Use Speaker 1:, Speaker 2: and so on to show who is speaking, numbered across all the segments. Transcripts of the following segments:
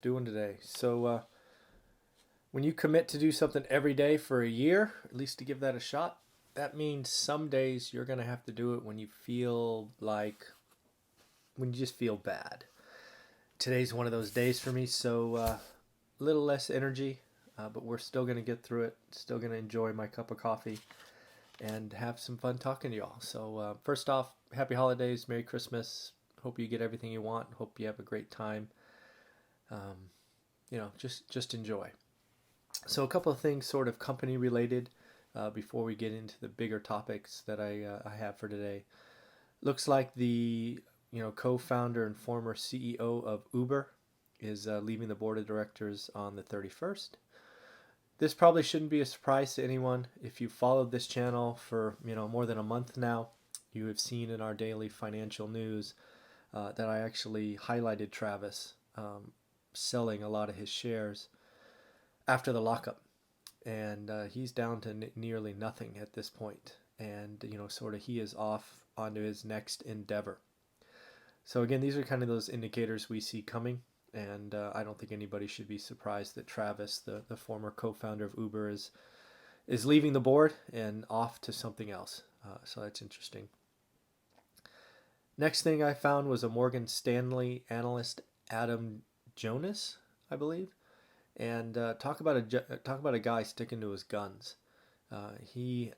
Speaker 1: Doing today. When you commit to do something every day for a year, at least to give that a shot, that means some days you're going to have to do it when you just feel bad. Today's one of those days for me, a little less energy, but we're still going to get through it. Still going to enjoy my cup of coffee and have some fun talking to y'all. First off, happy holidays, Merry Christmas. Hope you get everything you want. Hope you have a great time. Um, just enjoy. So a couple of things sort of company related before we get into the bigger topics that I have for today. Looks like the co-founder and former CEO of Uber is leaving the board of directors on the 31st. This probably shouldn't be a surprise to anyone. If you followed this channel for more than a month now, you have seen in our daily financial news that I actually highlighted Travis selling a lot of his shares after the lockup, and he's down to nearly nothing at this point. And sort of he is off onto his next endeavor. So again, these are kind of those indicators we see coming, and I don't think anybody should be surprised that Travis, the former co-founder of Uber, is leaving the board and off to something else. So that's interesting. Next thing I found was a Morgan Stanley analyst, Adam Jonas, I believe. And talk about a guy sticking to his guns. He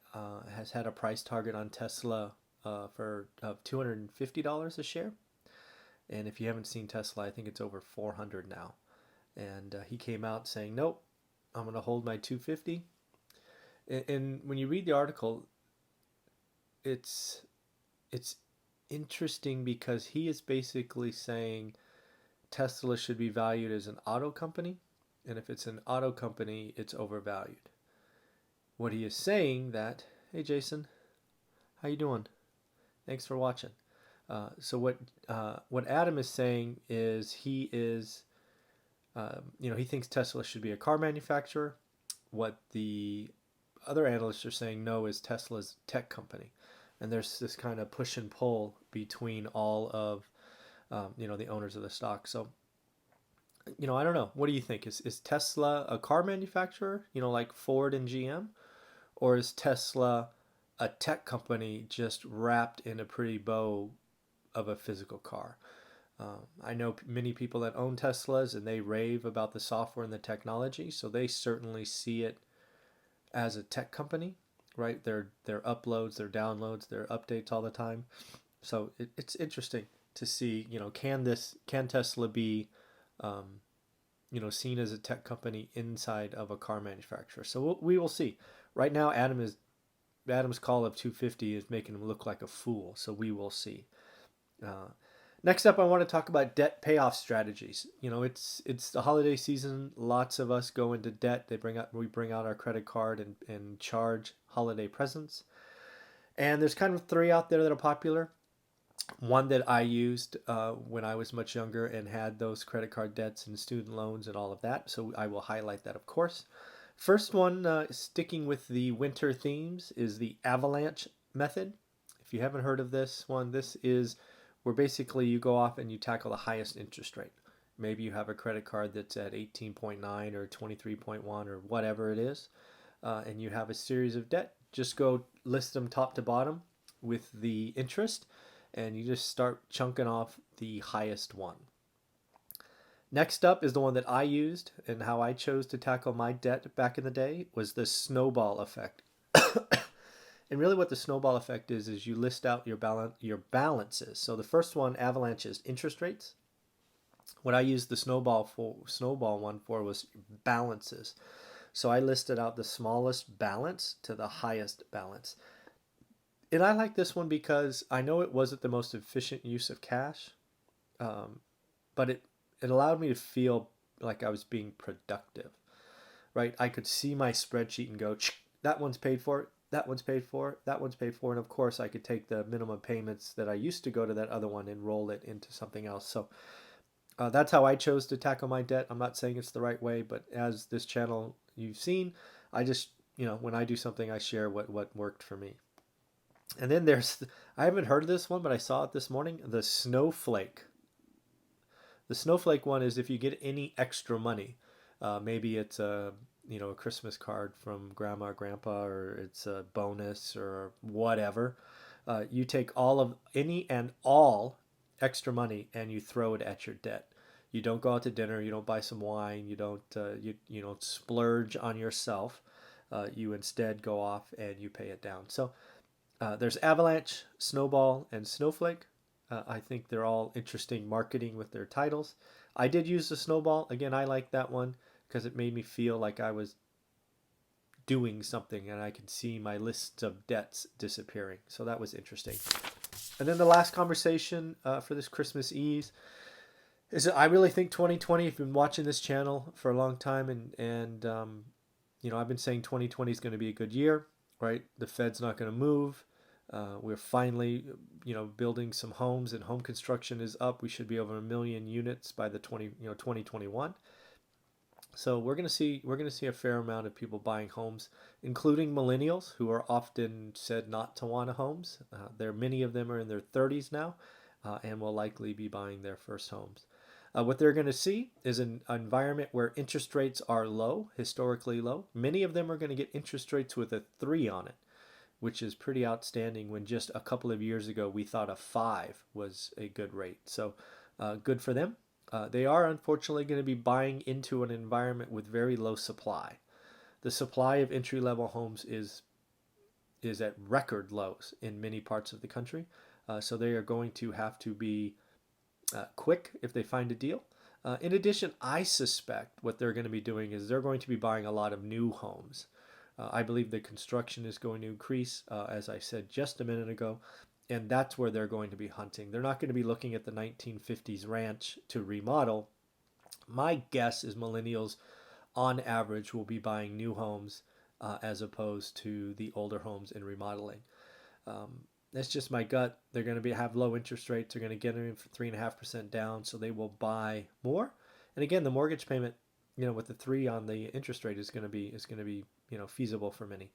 Speaker 1: has had a price target on Tesla for $250 a share, and if you haven't seen Tesla, I think it's over 400 now. And he came out saying, "Nope, I'm going to hold my 250." And when you read the article, it's it's interesting because he is basically saying Tesla should be valued as an auto company, and if it's an auto company, it's overvalued. What he is saying that, hey Jason, how you doing? Thanks for watching. What Adam is saying is he thinks Tesla should be a car manufacturer. What the other analysts are saying no is Tesla's tech company, and there's this kind of push and pull between all of the owners of the stock. So I don't know. What do you think? Is Tesla a car manufacturer, like Ford and GM? Or is Tesla a tech company just wrapped in a pretty bow of a physical car? I know many people that own Teslas and they rave about the software and the technology, so they certainly see it as a tech company, right? Their uploads, their downloads, their updates all the time. So it's interesting to see, can Tesla be seen as a tech company inside of a car manufacturer. So we will see. Right now, Adam's call of 250 is making him look like a fool. So we will see. Next up, I want to talk about debt payoff strategies. It's the holiday season. Lots of us go into debt. We bring out our credit card and charge holiday presents. And there's kind of three out there that are popular. One that I used when I was much younger and had those credit card debts and student loans and all of that. So I will highlight that, of course. First one, sticking with the winter themes, is the avalanche method. If you haven't heard of this one, this is where basically you go off and you tackle the highest interest rate. Maybe you have a credit card that's at 18.9 or 23.1 or whatever it is, and you have a series of debt. Just go list them top to bottom with the interest, and you just start chunking off the highest one. Next up is the one that I used, and how I chose to tackle my debt back in the day was the snowball effect. And really what the snowball effect is you list out your balances. So the first one, avalanche, is interest rates. What I used the snowball one for was balances. So I listed out the smallest balance to the highest balance. And I like this one because I know it wasn't the most efficient use of cash, but it allowed me to feel like I was being productive, right? I could see my spreadsheet and go, that one's paid for, that one's paid for, that one's paid for. And of course, I could take the minimum payments that I used to go to that other one and roll it into something else. So that's how I chose to tackle my debt. I'm not saying it's the right way, but as this channel you've seen, I just, when I do something, I share what worked for me. And then I haven't heard of this one, but I saw it this morning, the snowflake The snowflake one is if you get any extra money. Maybe it's a Christmas card from grandma or grandpa, or it's a bonus or whatever. You take all of any and all extra money and you throw it at your debt. You don't go out to dinner. You don't buy some wine. You don't splurge on yourself. You instead go off and you pay it down. So there's Avalanche, Snowball, and Snowflake. I think they're all interesting marketing with their titles. I did use the Snowball. Again, I like that one because it made me feel like I was doing something and I could see my list of debts disappearing. So that was interesting. And then the last conversation for this Christmas Eve is that I really think 2020, if you've been watching this channel for a long time and I've been saying 2020 is going to be a good year, right? The Fed's not going to move. We're finally, building some homes, and home construction is up. We should be over 1 million units by the 2021. So we're going to see a fair amount of people buying homes, including millennials who are often said not to want homes. Many of them are in their 30s now, and will likely be buying their first homes. What they're going to see is an environment where interest rates are low, historically low. Many of them are going to get interest rates with a 3 on it, which is pretty outstanding when just a couple of years ago we thought a 5 was a good rate. So good for them. They are unfortunately going to be buying into an environment with very low supply. The supply of entry-level homes is at record lows in many parts of the country. So they are going to have to be quick if they find a deal. In addition, I suspect what they're going to be doing is they're going to be buying a lot of new homes. I believe the construction is going to increase, as I said just a minute ago, and that's where they're going to be hunting. They're not going to be looking at the 1950s ranch to remodel. My guess is millennials, on average, will be buying new homes as opposed to the older homes and remodeling. That's just my gut. They're going to have low interest rates. They're going to get them for 3.5% down, so they will buy more. And again, the mortgage payment, with the 3 on the interest rate is going to be feasible for many.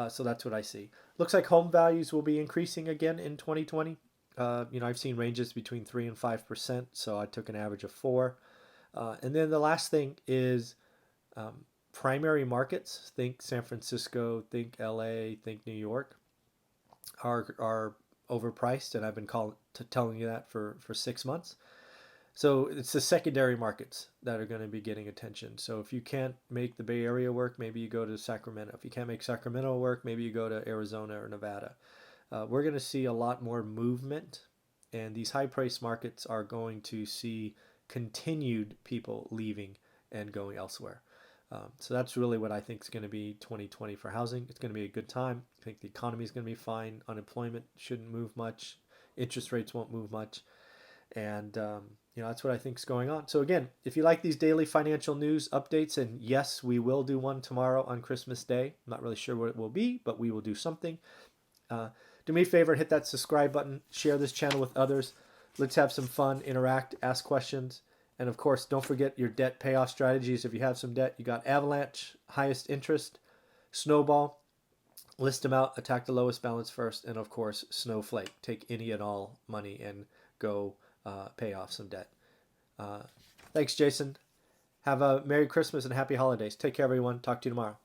Speaker 1: So that's what I see. Looks like home values will be increasing again in 2020. I've seen ranges between 3 and 5%, so I took an average of 4. And then the last thing is primary markets. Think San Francisco, think LA, think New York are overpriced, and I've been telling you that for 6 months. So it's the secondary markets that are going to be getting attention. So if you can't make the Bay Area work, maybe you go to Sacramento. If you can't make Sacramento work, maybe you go to Arizona or Nevada. We're going to see a lot more movement, and these high-price markets are going to see continued people leaving and going elsewhere. So that's really what I think is going to be 2020 for housing. It's going to be a good time. I think the economy is going to be fine. Unemployment shouldn't move much. Interest rates won't move much. And that's what I think is going on. So again, if you like these daily financial news updates, and yes, we will do one tomorrow on Christmas Day. I'm not really sure what it will be, but we will do something. Do me a favor, hit that subscribe button, share this channel with others. Let's have some fun, interact, ask questions. And of course, don't forget your debt payoff strategies. If you have some debt, you got Avalanche, highest interest, Snowball, list them out, attack the lowest balance first, and of course, Snowflake. Take any and all money and go pay off some debt. Thanks, Jason. Have a Merry Christmas and Happy Holidays. Take care, everyone. Talk to you tomorrow.